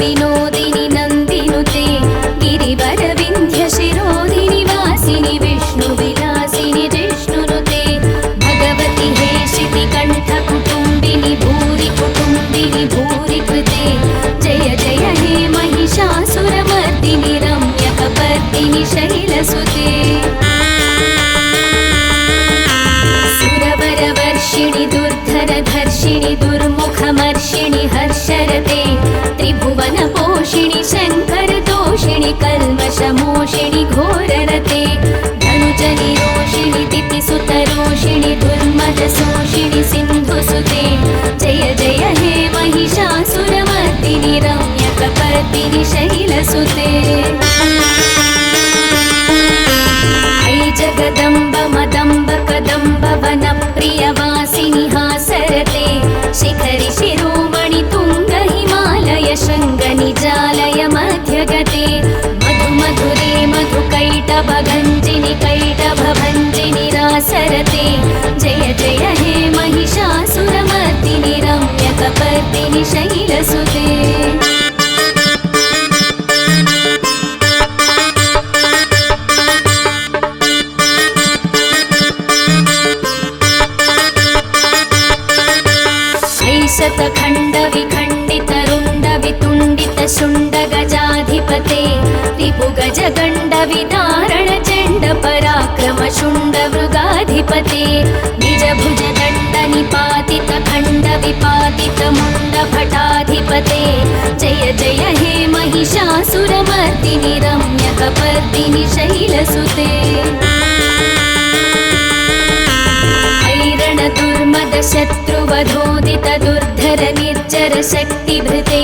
विनोदिनि नन्दिनुते गिरिवरविन्ध्यशिरोधिनि वासिनि विष्णुविलासिनि जिष्णुनुते भगवति हे शितिकण्ठकुटुम्बिनि भूरि कुटुम्बिनि भूरि कृते जय जय हे महिषासुरमर्दिनि रम्यकपर्दिनि शैलसुते सुरवरवर्षिणि दुर्धरधर्षिणि दुर्मुखमर्षिणि हर्षरते त्रिभुवनपोषिणि शङ्करतोषिणि कल्मषमोषिणि घोररते धनुजनिरोषिणि दितिसुतरोषिणि दुर्मदशोषिणि सिन्धुसुते जय जय हे महिषासुरमर्दिनि रम्यकपर्दिनि शैलसुते ऐ जगदम्ब मदम्ब कदम्ब वनप्रियवासिनि हासरते शिखरि शिरोमणि तुङ्ग हिमालय शृङ्गनिजालय मध्यगते मधु मधुरे मधुकैटभगञ्जिनि कैटभभञ्जिनि रासरते जय जय हे महिषासुरमर्दिनि रम्यकपर्दिनि शैलसुते शतखण्डविखण्डितरुण्डवितुण्डितशुण्डगजाधिपते रिपुगजगण्डविदारणचण्डपराक्रमशुण्डमृगाधिपते निजभुजदण्डनिपातितखण्डविपातितमुण्डभटाधिपते जय जय हे महिषासुरमर्दिनि रम्यकपर्दिनि शैलसुते दुर्मदशत्रुवधोदित दुर्धर निर्जर शक्तिभृते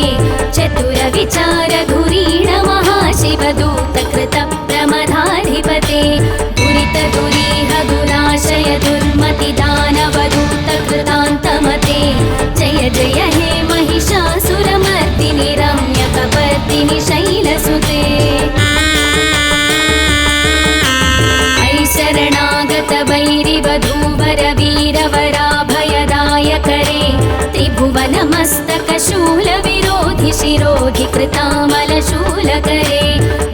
चतुरविचारधुरीण महाशिवदूत कृत प्रमदाधिपते दुरित दुरीह दुराशय दुर्मति दानवदूत कृतान्तमते जय जय हे महिषासुरमर्दिनि रम्यकपर्दिनि शैलसुते शरणागत वैरिवधूवर वीरवराभयदायकरे त्रिभुवनमस्तकशूलविरोधि शिरोधि कृतामलशूलकरे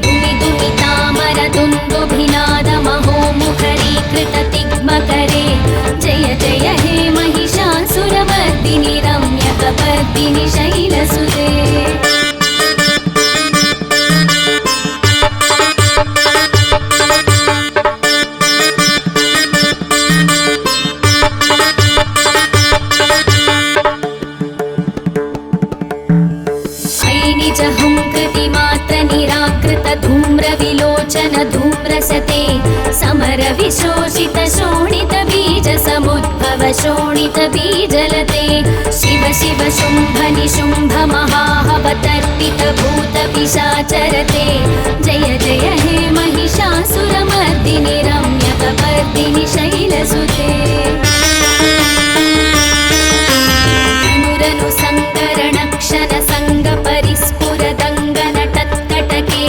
दुमिदुमितामर दुन्दुभिनाद महोमुखरीकृततिग्मकरे जय जय हे महिषासुरमर्दिनि रम्यकपर्दिनि शैलसुते धूम्रविलोचन धूम्रसते समर विशोषित शोणित बीज समुद्भव शोणित बीजलते शिव शिव शुम्भ निशुम्भ महाहवतर्पित भूत पिशाचरते जय जय हे महिषासुरमर्दिनि रम्यकपर्दिनि शैलसुते अनुरनु सङ्करणक्षण सङ्ग परिस्फुरदङ्गनटत्कटके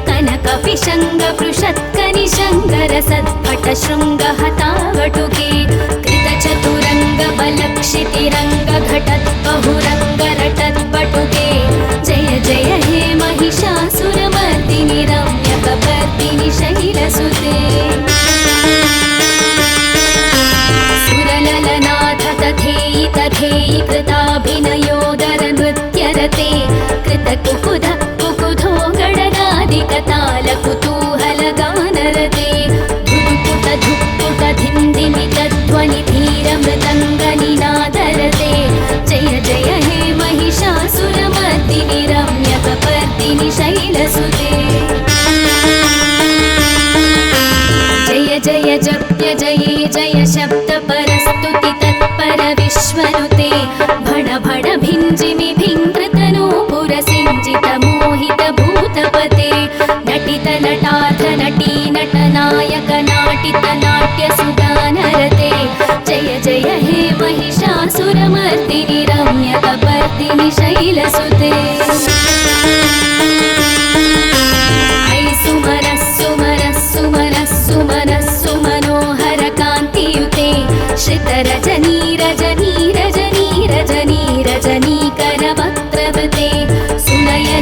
कनकविशङ्गपृषत्कनिशङ्गरसत्पटशृङ्गहतावटुके कृतचतुरङ्गबलक्षितिरङ्गघटत्बहुरङ्गरटत्पटुके जय जय हे महिषासुरमर्दिनि रम्यकपर्दिनि शैलसुते सुरललनाथ तथेयि तथेयि कृताभिनयोदर नृत्यरते कृतकुकुध कुकुधो गणगादिकताल कुतूहलगानरते धुक्पुट धुक्पुट धिन्दिमितध्वनि धीरमृदङ्गनिनादरते जय जय हे महिषासुरमर्दिनि रम्यकपर्दिनि शैलसुते जय जय जप्य जये जय शब्द परस्तुति तत्पर विश्वनुते भण भण भिञ्जिमि भिङ्कृतनूपुर सिञ्जित मोहित भूतपते नटित नटाथ नटी नटनायक नाटित नाट्य सुगानरते जय जय हे महिषासुरमर्दिनि रम्यकपर्दिनि शैलसुते ऐ सुमनः सुमनः सुमनः सुमनः सुमनोहर कान्तियुते श्रितरजनी रजनी रजनी रजनी रजनीकरवक्त्रवृते सुनयन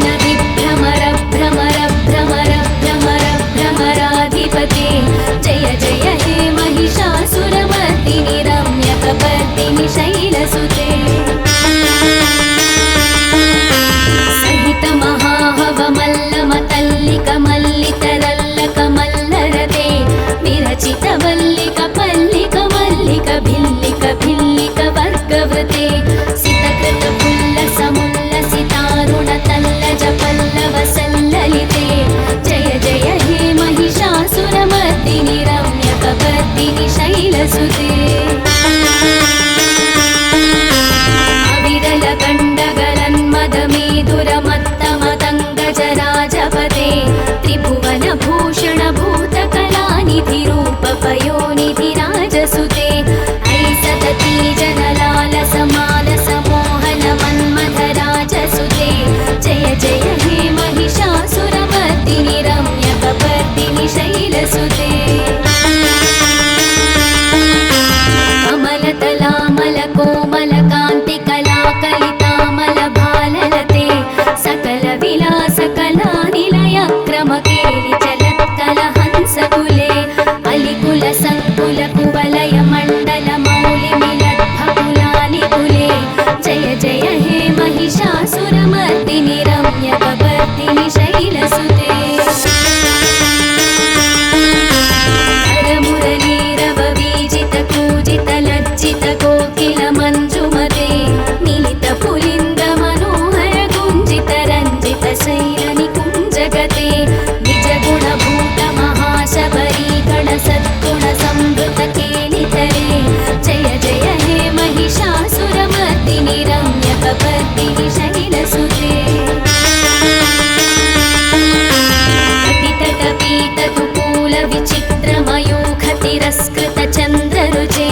ಶ್ಯಾಮಲ ಕೋಮಲ ಕಾಂತಿ ಕಲಾ ಕಲಿತಾಮಲ ಭಾಲಲತೆ ಸಕಲ ವಿಲಾಸ ಕಲಾ ನಿಲಯ ಕ್ರಮ ಕೇಳಿ ಚಲತ್ಕಲ ಹಂಸ ಕುಲೆ ಅಲಿಕುಲ ಸಂಕುಲ ಕುವಲಯ ಮಂಡಲ ಮೌಲಿ ಮಿಲದ್ಭ ಕುಲಾಲಿ ಕುಲೆ ಜಯ ಜಯ ಹೇ ಮಹಿಷಾಸುರ ಮರ್ದಿನಿ ರಮ್ಯ ಕಬರ್ದಿನಿ ಶೈಲಸುತೆ ಲಜ್ಜಿತ ಕೋಕಿಲ ಮಂಜುಮತೆ ಮಿಲಿತ ಪುಲಿಂದ ಮನೋಹರ ಗುಂಜಿತ ರಂಜಿತ ಶೈಲ ನಿಕುಂಜಗತೆ ನಿಜ ಗುಣಭೂತ ಮಹಾಶಬರಿ ಗಣ ಸದ್ಗುಣ ಸಂವೃತ ಕೇಳಿತರೆ ಜಯ ಜಯ ಹೇ ಮಹಿಷಾಸುರ ಮರ್ದಿನಿ ರಮ್ಯ ಕಬರ್ದಿನಿ ಶೈಲಸುತೆ ಕಟಿತಟ ಪೀತ ತುಕೂಲ ವಿಚಿತ್ರ ಮಯೂಖ ತಿರಸ್ಕೃತ ಚಂದ್ರರುಚೆ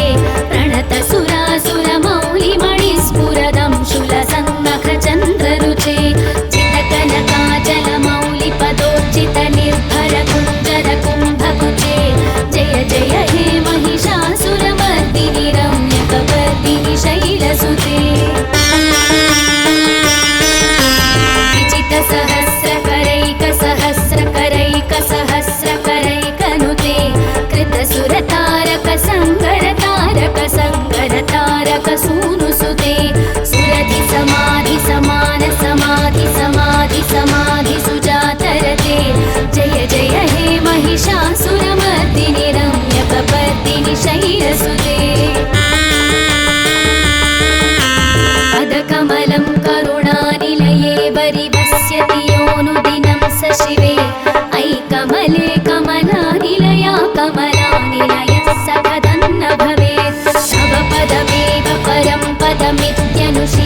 ಪ್ರಣತ ಸುರಾಸುರ ಮೌಲಿ ಮಣಿ ಸ್ಫುರದಂಶುಲ ಸನ್ನಖ ಚಂದ್ರರುಚೆ ಚಿತಕನ ಕಾಜಲ ಮೌಲಿ ಪದೋರ್ಜಿತ ನಿರ್ಭರ ಕುಂಜರ ಕುಂಭಕುಚೆ ಜಯ ಜಯ ಹೇ ಮಹಿಷಾಸುರ ಮರ್ದಿನಿ ರಮ್ಯ ಕಬರ್ದಿನಿ ಶೈಲಸುತೆ ವಿಚಿತ ಸಹಸ್ರ ಕರೈಕ ಸಹಸ್ರ ಕರೈಕ ಸಹಸ್ರ ಕರೈಕನುತೆ ಕೃತ ಸುರ ತಾರಕ ಸಂಗರ ತಾರಕ ಸಂಗರ ತಾರಕ ಸೂನುಸುತೆ ಸುರಧಿ ಸಮಾಧಿ ಸಮಾನ ಸಮಾಧಿ ಸಮಾಧಿ ಸಮಾಧಿ ಸುಜಾತರತೆ ಜಯ ಜಯ ಹೇ ಮಹಿಷಾಸುರ ಮರ್ದಿನಿ ರಮ್ಯ ಕಬರ್ದಿನಿ ಶೈಲಸುತೆ ಪದಕಮಲಂ ಕರುಣಾನಿಲಯೇ ಪರಿವಸ್ಯತಿ ಯೋನುದಿನಂ ಸ ಶಿವೆ ಐಕಮಲೆ ಕಮಲಾನಿಲಯ ಕಮಲಾನಿಲಯ ಸಖದನ್ನ ಭವೇತ್ ತವ ಪದಮೇವ ಪರಂ ಪದಮಿತ್ಯನುಶೀಲಯತೋ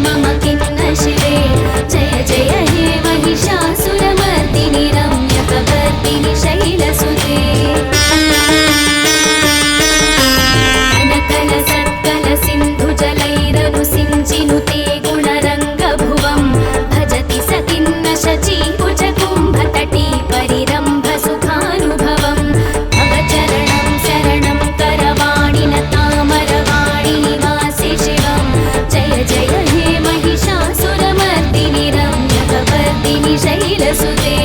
ಮಮ ಖಿನ್ನ ಶಿವೆ ಜಯ ಜಯ ಹೇ ಮಹಿಷಾಸುರ ಮರ್ದಿನಿ ರಮ್ಯ ಕಬರ್ದಿನಿ ಶೈಲಸುತೆ ಕನಕಲ ಸತ್ಕಲ ಸಿಂಧು ಜಲೈರನು ಸಿಂಚಿನುತೆ ಗುಣರಂಗ ಭುವಂ ಭಜತಿ ಸಖಿನ್ನ ಶಚಿ ಭುಜ ಕುಂಭ ತಟೀ ಪರಿರಂಭ ಸುಖಾನುಭವಂ ಭವ ಚರಣಂ ಶರಣಂ ಕರವಾಣಿನ ತಾಮರವಾಣಿ ನಿವಾಸಿ ಶಿವಂ ಜಯ ಜಯ ಹೇ ಮಹಿಷಾಸುರ ಮರ್ದಿನಿ ರಮ್ಯ ಕಬರ್ದಿನಿ ಶೈಲಸುತೆ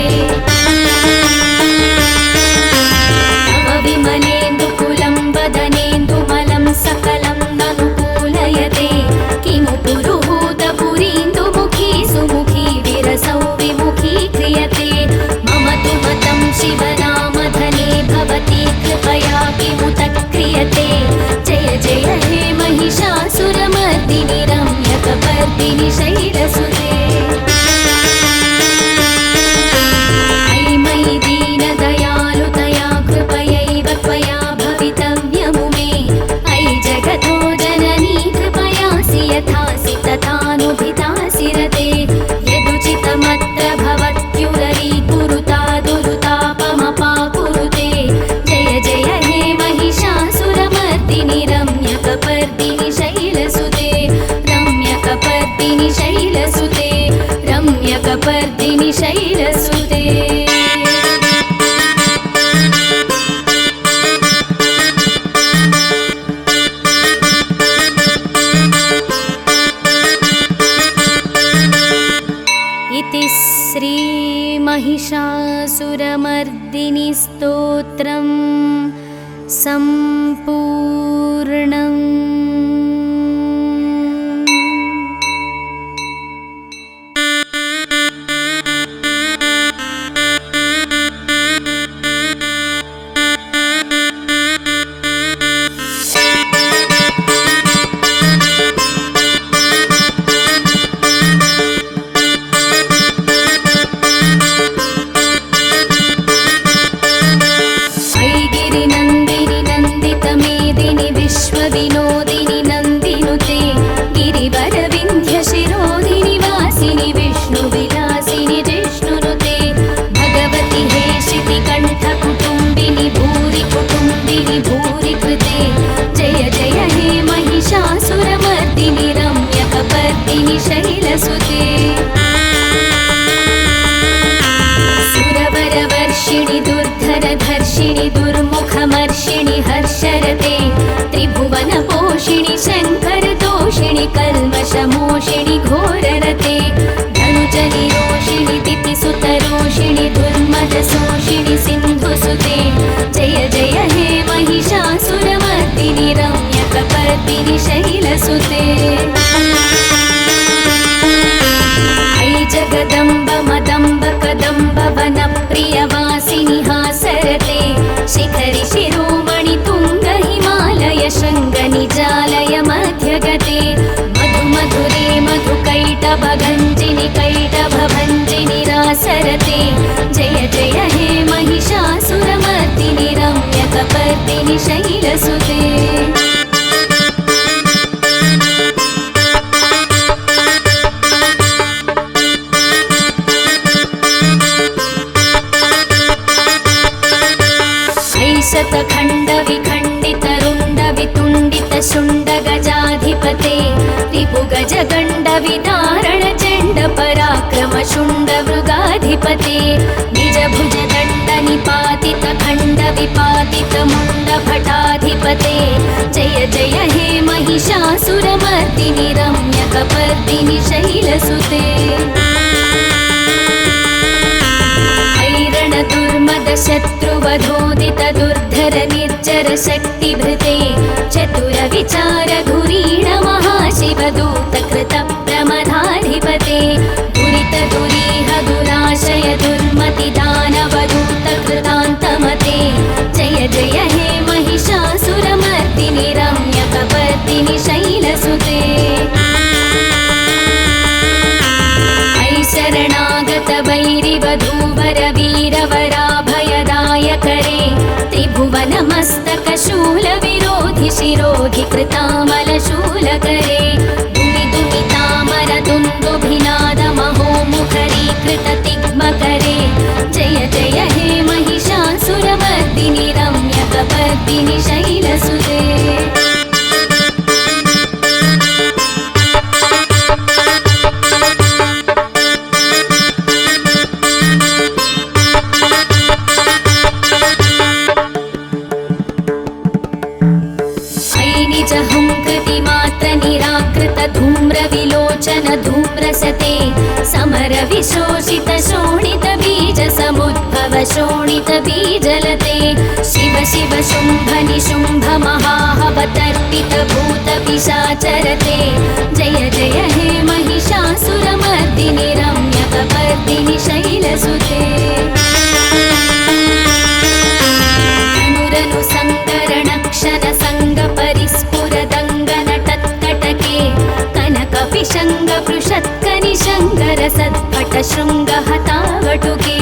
ತವ ವಿಮಲೇಂದು ಕುಲಂ ವದನೇಂದು ಮಲಂ ಸಕಲಂ ನನುಕೂಲಯತೆ ಕಿಮು ಪುರುಹೂತ ಪುರೀಂದು ಮುಖಿ ಸುಮುಖಿ ವಿರಸೌ ವಿಮುಖಿ ಕ್ರಿಯತೆ ಮಮ ತು ಮತಂ ಶಿವನಾಮಧನೆ ಭವತಿ ಕೃಪಯಾ ಕಿಮುತ ಕ್ರಿಯತೆ ಜಯ ಜಯ ಹೇ ಮಹಿಷಾಸುರ ಮರ್ದಿನಿ ರಮ್ಯ ಕಬರ್ದಿನಿ ಶೈಲಸುತೆ ಐ ಮಯಿ ದೀನ ದಯಾಲುತಯಾ ಕೃಪಯೈವ ತ್ವಯಾ ಭವಿತವ್ಯಮು ಮೇ ಐ ಜಗತೋ ಜನನೀ ಕೃಪಯಾಸಿ ಯಥಾಸಿ ತಥಾನುಭಿತಾಸಿ ರತೆ ಯದುಚಿತಮತ್ರ ಭವತ್ಯುರರೀ ಕುರುತಾ ದುರುತಾಪಮಪಾ ಕುರುತೆ ಜಯ ಜಯ ಹೇ ಮಹಿಷಾಸುರ ಮರ್ದಿನಿ ರಮ್ಯ ಕಬರ್ದಿನಿ ಶೈಲಸುತೆ ರಮ್ಯ ಕಬರ್ದಿನಿ ಶೈಲಸುತೆ ರಮ್ಯ ಕಬರ್ದಿನಿ ಶೈಲಸುತೆ इति श्री महिषासुरमर्दिनी स्तोत्रं सम्पूर्णम्। विनोदिनि नन्दिनुते गिरिवरविन्ध्य शिरोदिनि वासिनि विष्णुविलासिनि जिष्णुनुते भगवति हे शितिकण्ठ कुटुम्बिनि भूरि कुटुम्बिनि भूरि कृते जय जय हे महिषासुरमर्दिनि रम्य कबर्दिनि शैलसुते सुरवरवर्षिणि दुर्धरधर्षिणि दुर्मुखमर्षिणि हर्षरते त्रिभुवन तोषिणि शङ्करतोषिणि कल्मषमोषिणि घोररते धनुजनिरोषिणि दितिसुतरोषिणि दुर्मदशोषिणि सिन्धुसुते जय जय हे महिषासुरमर्दिनि रम्यकपर्दिनि शैलसुते ऐ जगदम्ब मदम्ब कदम्ब वनप्रियवासिनि हासरते शिखरि शिरोमणि तुङ्ग हिमालय शृङ्गनिजालय मध्यगते मधु मधुरे मधुकैटभगञ्जिनि कैटभभञ्जिनि रासरते जय जय हे महिषासुरमर्दिनि रम्यकपर्दिनि शैलसुते शतखण्डविखण्डितरुण्डवितुण्डितशुण्डगजाधिपते रिपुगजगण्डविदारणचण्डपराक्रमशुण्डमृगाधिपते निजभुजदण्डनिपातितखण्डविपातितमुण्डभटाधिपते जय जय हे महिषासुरमर्दिनि रम्यकपर्दिनि शैलसुते शत्रुवधोदित दुर्धर निर्जर शक्तिभृते चतुर विचार धुरीण महाशिवदूत कृत प्रमदाधिपते दुरित दुरीह दुराशय दुर्मति दानवदूत कृतान्तमते जय जय हे महिषासुरमर्दिनि रम्यकपर्दिनि शैलसुते शरणागत वैरिवधूवर वीरवराभयदायकरे त्रिभुवनमस्तकशूलविरोधि शिरोधि कृतामलशूलकरे दुमिदुमितामर दुन्दुभिनादमहोमुखरीकृत तिग्मकरे जय जय हे महिषासुरमर्दिनि रम्यकपर्दिनि शैलसुते धूम्रविलोचन धूम्रसते समर विशोषित शोणित बीज समुद्भव शोणित बीजलते शिव शिव शुम्भ निशुम्भ महाहवतर्पित भूत पिशाचरते जय जय हे महिषासुरमर्दिनि रम्यकपर्दिनि शैलसुते अनुरनु सङ्करणक्षण सङ्गपरिस्फुरदङ्गनटत्कटके कनकपिशङ्गपृषत्कनिशङ्करसत्पट शृङ्गहतावटुके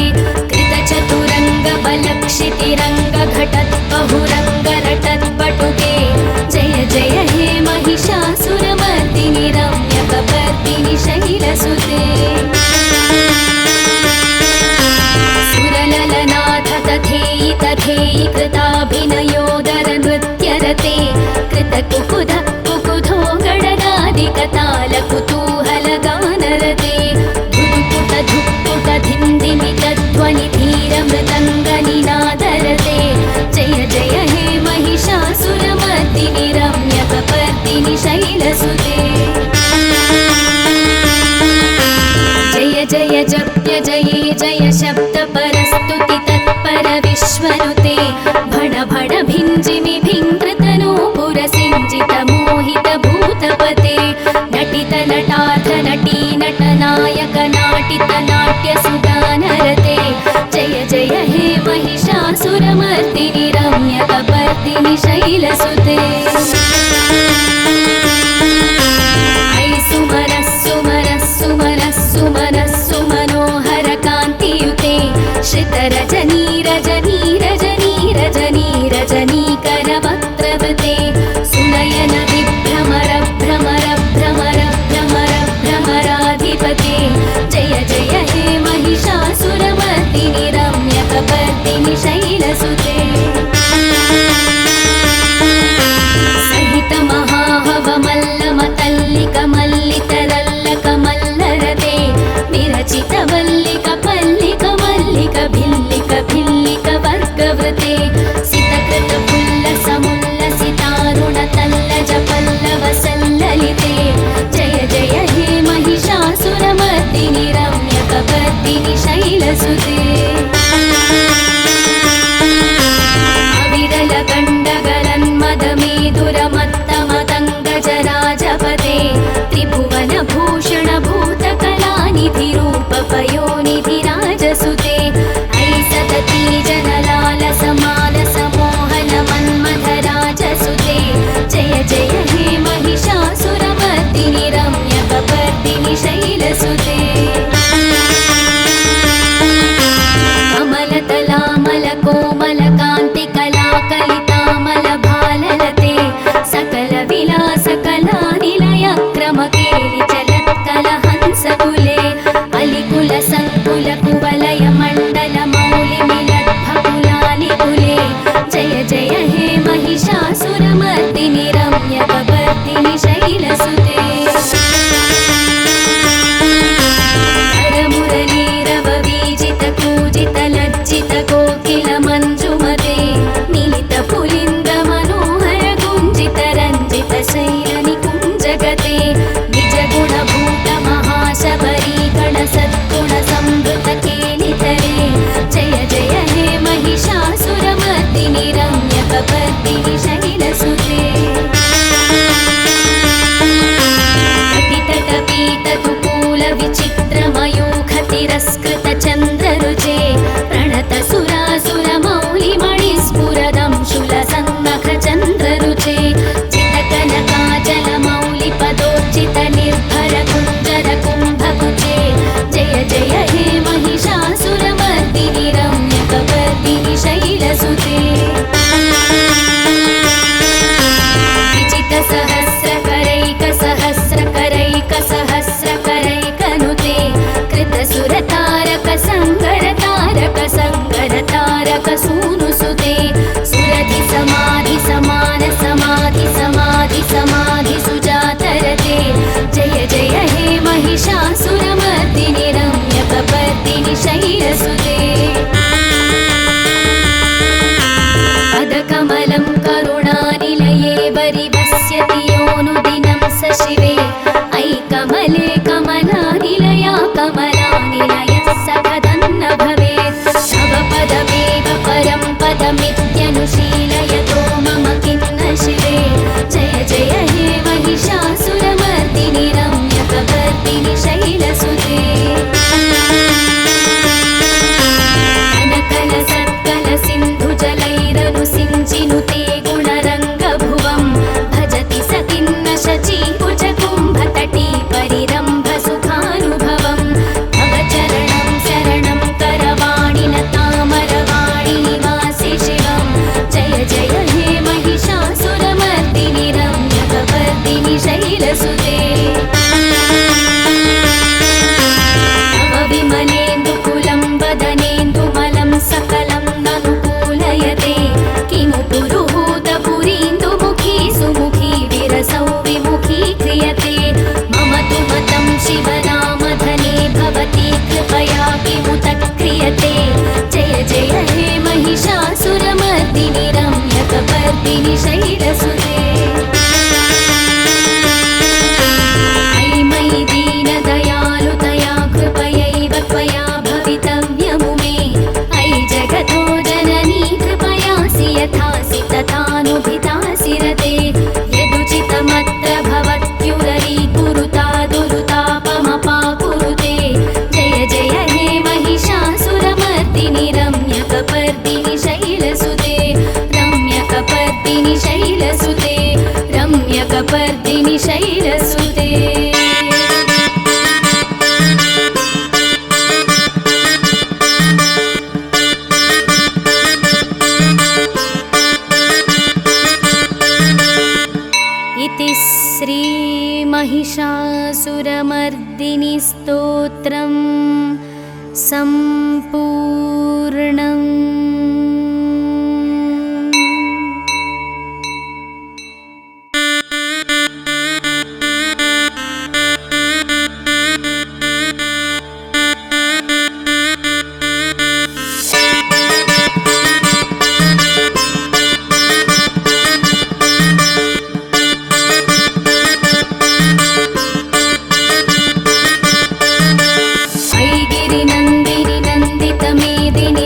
कृतचतुरङ्गबलक्षितिरङ्गघटद्बहुरङ्गरटद्बटुके जय जय हे महिषासुरमर्दिनि रम्यकपर्दिनि शैलसुते सुरललनाथ तथेयि तथेयि कृताभिनयोदर नृत्यरते कृतकुकुध कुकुधो गणनादिकताल कुतूहलगानरते धुक्पुट धुक्पुट धिन्दिमित ध्वनि धीर मृदङ्गनिनादरते जय जय हे महिषासुरमर्दिनि रम्यकपर्दिनि शैलसुते जय जय जप्य जये जय शब्द परस्तुति तत्पर विश्वनुते भण भण भिञ्जिमि भिङ्कृतनो पुरसिञ्जित मोहित भूतपते नटित नटार्थ नटी नटनायक नाटित नाट्य सुगानरते जय जय हे महिषासुरमर्दिनि रम्यकपर्दिनि शैलसुते सुमनः कान्तियुते श्रितरजनी रजनी रजनी रजनी रजनीकरवक्त्रवृते सुनयन विभ्रमर भ्रमर भ्रमर भ्रमर भ्रमराधिपते जय जय हे महिषासुरमर्दिनि रम्यकपर्दिनि शैलसुते सहित महाहवमल्लमतल्लिकमल्लितरल्लकमल्लरते विरचित वल्लिक मल्लिक भिल्लिक चक्रवर्तिनि शैलसुते करमुरलीरववीजित कूजित लज्जित कोकिल मञ्जुमते मिलित पुलिन्द मनोहर गुञ्जित रञ्जित शैल निकुञ्जगते निज गुणभूत महाशबरी गण सद्गुण संवृत केलितरे जय जय हे महिषासुरमर्दिनि रम्यकपर्दिनि शैलसुते कटितटपीतकुकूल विचित्रमयूख तिरस्कृत चन्द्ररुचे प्रणत सुरासुरमौलिमणिस्फुरदं शूलसन्नख चन्द्ररुचे चितकनकाजलमौलि पदोर्चित निर्भर कुञ्जर कुम्भकुचे जय जय हे महिषासुरमर्दिनि रम्यकपर्दिनि शैलसुते विजितसहस्रकरैकसहस्रकरैकसहस्रकरैकनुते कृतसुरतारकसङ्गरतारकसङ्गरतारकसूनुसुते सुरधि समाधि समान समाधि समाधि समाधि सुजातरते जय जय हे महिषासुरमर्दिनि रम्यकपर्दिनि शैलसुते पदकमलं करुणानिलये वरिवस्यति योऽनुदिनं स शिवे अयि कमले कमलानिलया कमलानिलयः सकदन्न भवेत् तव पदमेव परं पदमित्यनुशीलयतो मम किन्न शिवे जय जय हे महिषासुरमर्दिनि रम्यकपर्दिनि शैलसुते सिंचिनुते गुणरङ्गभुवं भजति सतिन्न शचीकुचकुम्भतटी परिरम्भसुखानुभवं तव चरणं शरणं करवाणि न तामरवाणि निवासि शिवं जय जय हे महिषासुरमर्दिनि रम्यकपर्दिनि शैलसुते तव विमलेन्दुकुलं वदनेन्दुमलं सकलं ननुकूलयते किमु पुरुहूतपुरीन्दुमुखी सुमुखी विरसौ विमुखी क्रियते मम तु मतं शिवनामधने भवती कृपया किमुत क्रियते जय जय हे महिषासुरमर्दिनि रम्यकपर्दिनि शैलसुते अयि मयि दीनदयालुतया कृपयैव त्वया भवितव्यमु मे अयि जगतो जननी कृपयासि यथासि तथानुभितासि रते यदुचितमत्र भवत्युररीकुरुता दुरुतापमपाकुरुते जय जय हे महिषासुरमर्दिनि रम्यकपर्दिनि शैलसुते रम्यकपर्दिनि शैलसुते रम्यकपर्दिनि शैलसुते इति श्री महिषासुरमर्दिनि स्तोत्रं सम्पूर्णम्।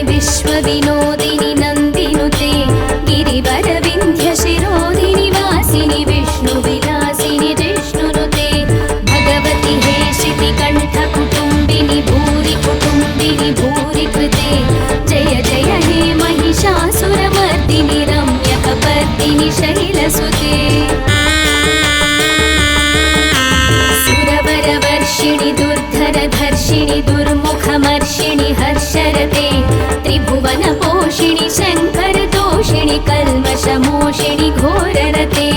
विश्वविनोदिनि नन्दिनुते गिरिवरविन्ध्यशिरोधिनि वासिनि विष्णुविलासिनि जिष्णुनुते भगवति हे शितिकण्ठकुटुम्बिनि भूरि कुटुम्बिनि भूरि कृते जय जय हे महिषासुरमर्दिनि रम्यकपर्दिनि शैलसुते सुरवरवर्षिणि दुर्धरधर्षिणि दुर्मुखमर्षिणि हर्षरते त्रिभुवनपोषिणि शङ्करतोषिणि कल्मषमोषिणि घोररते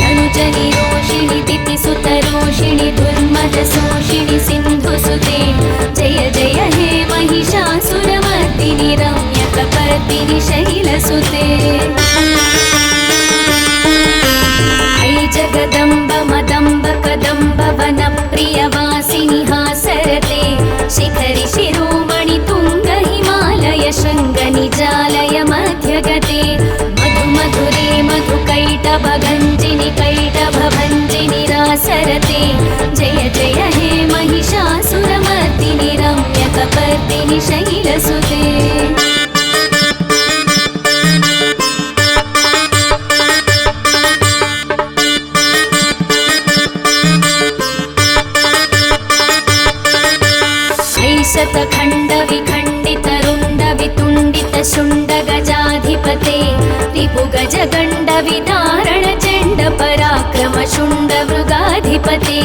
धनुजनिरोषिणि दितिसुतरोषिणि दुर्मदशोषिणि सिन्धुसुते जय जय हे महिषासुरमर्दिनि रम्यकपर्दिनि शैलसुते अयि जगदम्ब दानवरते जय जय हे महिषासुरमर्दिनि रम्यकपर्दिनि शैलसुते शतखण्डविखण्डितरुण्डवितुण्डितशुण्डगजाधिपते रिपुगजगण्डविदारणचण्डपराक्रमशुण्डमृगाधिपते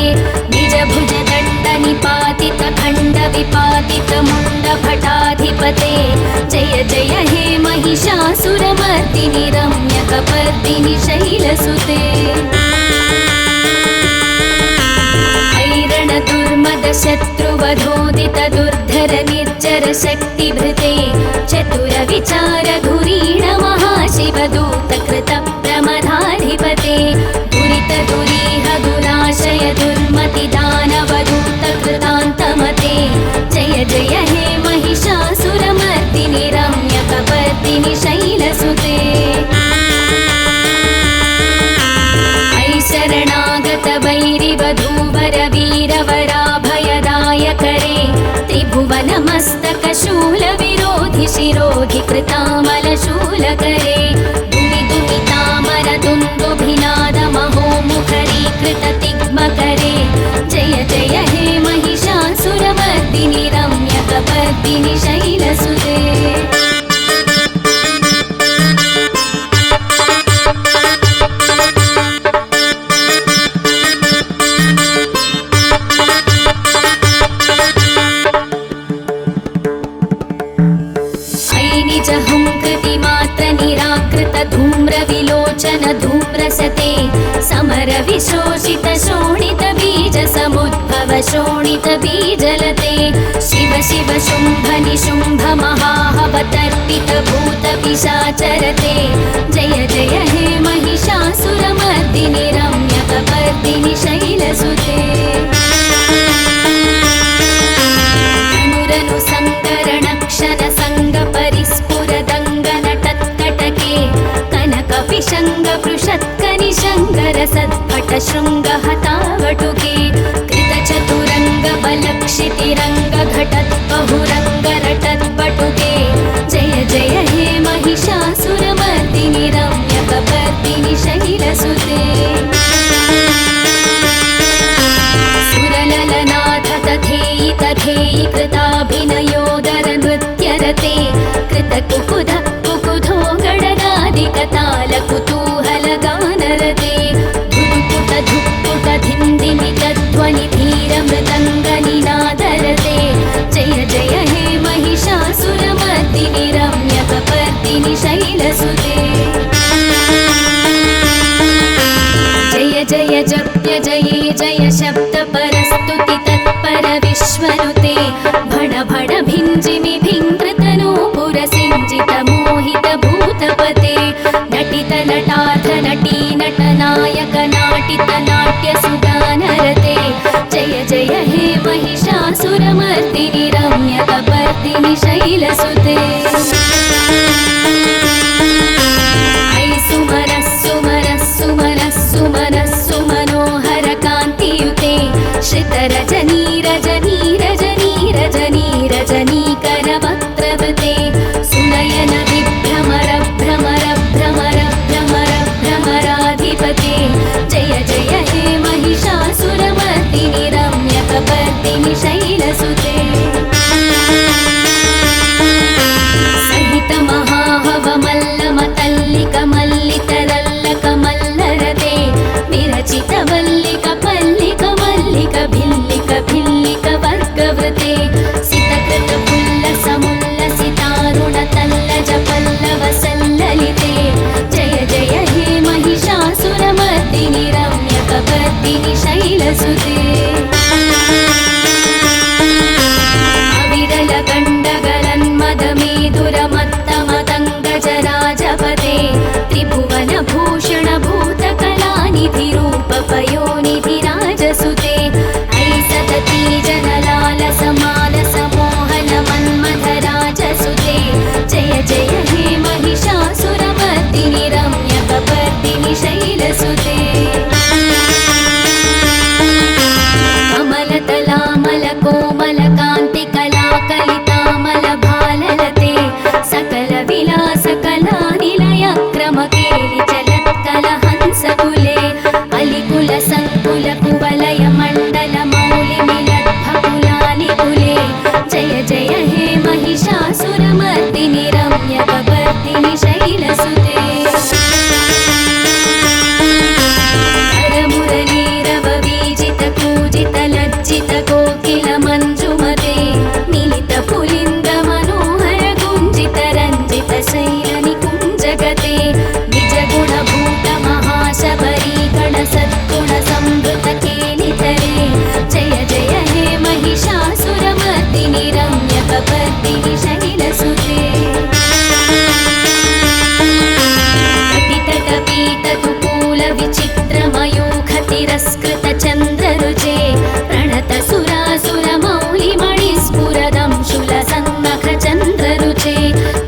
निजभुजदण्डनिपातितखण्डविपातितमुण्डभटाधिपते जय जय हे महिषासुरमर्दिनि रम्यकपर्दिनि शैलसुते शत्रुवधोदित दुर्धर निर्जर शक्तिभृते चतुर विचार धुरीण महाशिवदूत कृत प्रमदाधिपते दुरित दुरीह दुराशय दुर्मति दानवदूत कृतान्तमते जय जय हे महिषासुरमर्दिनि रम्यकपर्दिनि शैलसुते शरणागत वैरिवधूवर वीरवराभयदायकरे त्रिभुवनमस्तकशूलविरोधि शिरोधि कृतामलशूलकरे दुमिदुमितामरदुन्दुभिनादमहोमुखरीकृततिग्मकरे जय जय हे महिषासुरमर्दिनि रम्यकपर्दिनि शैलसुते धूम्रविलोचन धूम्रसते समर विशोषित शोणित बीज समुद्भव शोणित बीजलते शिव शिव शुम्भ निशुम्भ महाहवतर्पित भूत पिशाचरते जय जय हे महिषासुरमर्दिनि रम्यकपर्दिनि शैलसुते अनुरनु सङ्करणक्षण सङ्ग परिस्फुरदङ्गनटत्कटके कनकपिशङ्गपृषत्कनिशङ्करसत्पट शृङ्गहतावटुके कृतचतुरङ्गबलक्षितिरङ्गघटद्बहुरङ्गरटद्बटुके जय जय हे महिषासुरमर्दिनि रम्यकपर्दिनि शैलसुते सुरललनाथ तथेयि तथेयि कृताभिनयोदर नृत्यरते कृतकुकुध कुकुधो गणनादिकताल कुतूहलगानरते धुक्पुट धुक्पुट धिन्दिमितध्वनि धीरमृदङ्गनिनादरते जय जय हे महिषासुरमर्दिनि रम्यकपर्दिनि शैलसुते जय जय जप्य जये जय शब्द परस्तुति तत्पर विश्वनुते भण भण भिञ्जिमि भिङ्कृतनो पुरसिञ्जित मोहित भूतपते नटित नटार्थ नटी नटनायक नाटित नाट्य सुगानरते जय जय हे महिषासुरमर्दिनि रम्यकपर्दिनि शैलसुते सुमनः कान्तियुते श्रितरजनी रजनी रजनी रजनी रजनीकरवक्त्रवृते सुनयन विभ्रमर भ्रमर भ्रमर भ्रमर भ्रमराधिपते जय जय हे महिषासुरमर्दिनि रम्यकपर्दिनि शैलसुते सहित महाहवमल्लमतल्लिकमल्लितरल्लकमल्लरते विरचित वल्लिक पल्लिक मल्लिक भिल्लिक भिल्लिक वर्गवृते सितकृत पुल्लसमुल्लसितारुण तल्लज पल्लव सल्ललिते जय जय हे महिषासुरमर्दिनि रम्यकपर्दिनि शैलसुते अविरल गण्डगलन्मदमेदुरमत्तमतङ्गजराजपते त्रिभुवन भूषण भूतकलानिधि रूपपयोनिधिराजसुते ऐसदती जनलाल समाल समोहन मन्मथराजसुते जय जय हे महिषासुरमर्दिनि रम्यकपर्दिनि शैलसुते कृतचन्द्ररुचे प्रणतसुरासुरमौलिमणिस्फुरदं शूलसन्नखचन्द्ररुचे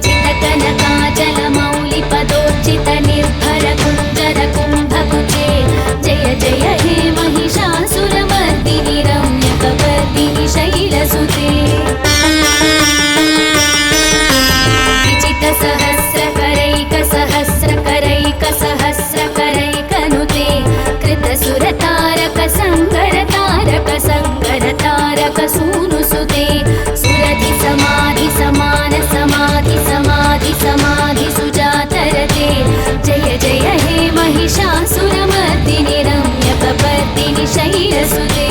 चितकनकाचलमौलिपदोर्चितनिर्भरकुञ्जरकुम्भकुचे जय जय हे महिषासुरमर्दिनि रम्यकपर्दिनि शैलसुते विजितसहस्रकरैकसहस्रकरैकसहस्रकरैकनुते कृतसुरतारकसङ्करतारकसङ्करतारकसूनुसुते सुरधिसमाधिसमाधिसमाधिसमाधिसुजातरते जय जय हे महिषासुरमर्दिनि रम्यकपर्दिनि शैलसुते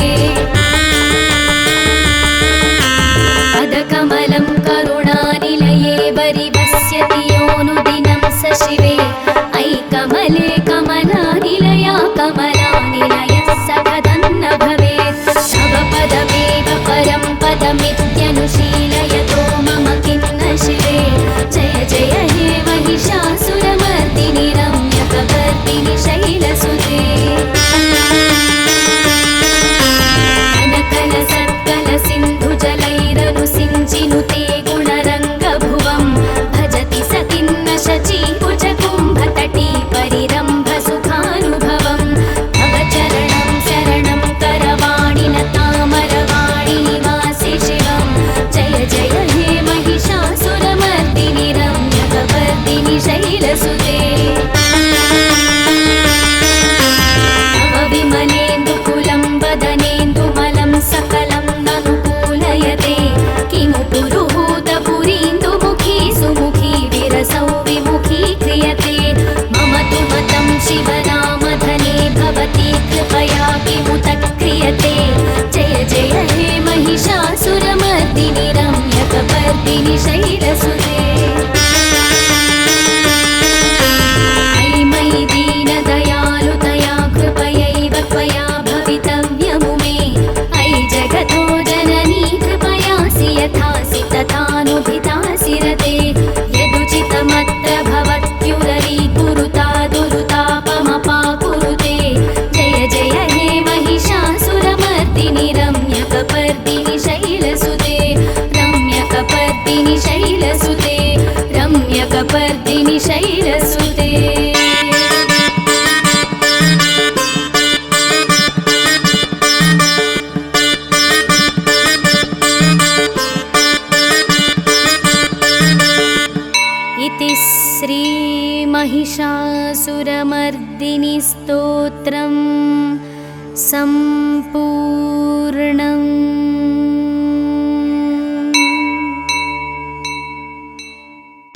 पदकमलं करुणानिलये वरिवस्यति योऽनुदिनं स शिवे अयि कमले कमलानिलया कमलानिलयः सखदन्न भवेत् तव पदमेव परं पदमित्यनुशीलयतो मम किं न शिवे जय जय हे महिषासुरमर्दिनि रम्यकपर्दिनि शैलसुते सिञ्चिनुते गुणरङ्गभुवं भजति सतिन्न शचीकुचकुम्भतटी परिरम्भसुखानुभवं तव चरणं शरणं करवाणि न तामरवाणि निवासि शिवं जय जय हे महिषासुरमर्दिनि रम्यकपर्दिनि शैलसुते तव विमलेन्दुकुलं वदनेन्दुमलं सकलं ननुकूलयते किमु पुरुहूतपुरीन्दुमुखी सुमुखी विरसौ विमुखी क्रियते मम तु मतं शिवनामधने भवती कृपया किमुत क्रियते जय जय हे महिषासुरमर्दिनि रम्यकपर्दिनि शैलसुते अयि मयि दीनदयालुतया कृपयैव त्वया भवितव्यमु मे अयि जगतो जननी कृपयासि यथासि तथानुभितासि रते यदुचितमत्र भवत्युररीकुरुता दुरुतापमपाकुरुते जय जय हे महिषासुरमर्दिनि रम्यकपर्दिनि शैलसुते रम्यकपर्दिनि शैलसुते रम्यकपर्दिनि शैलसुते इति श्री महिषासुरमर्दिनि स्तोत्रं सम्पूर्णम्।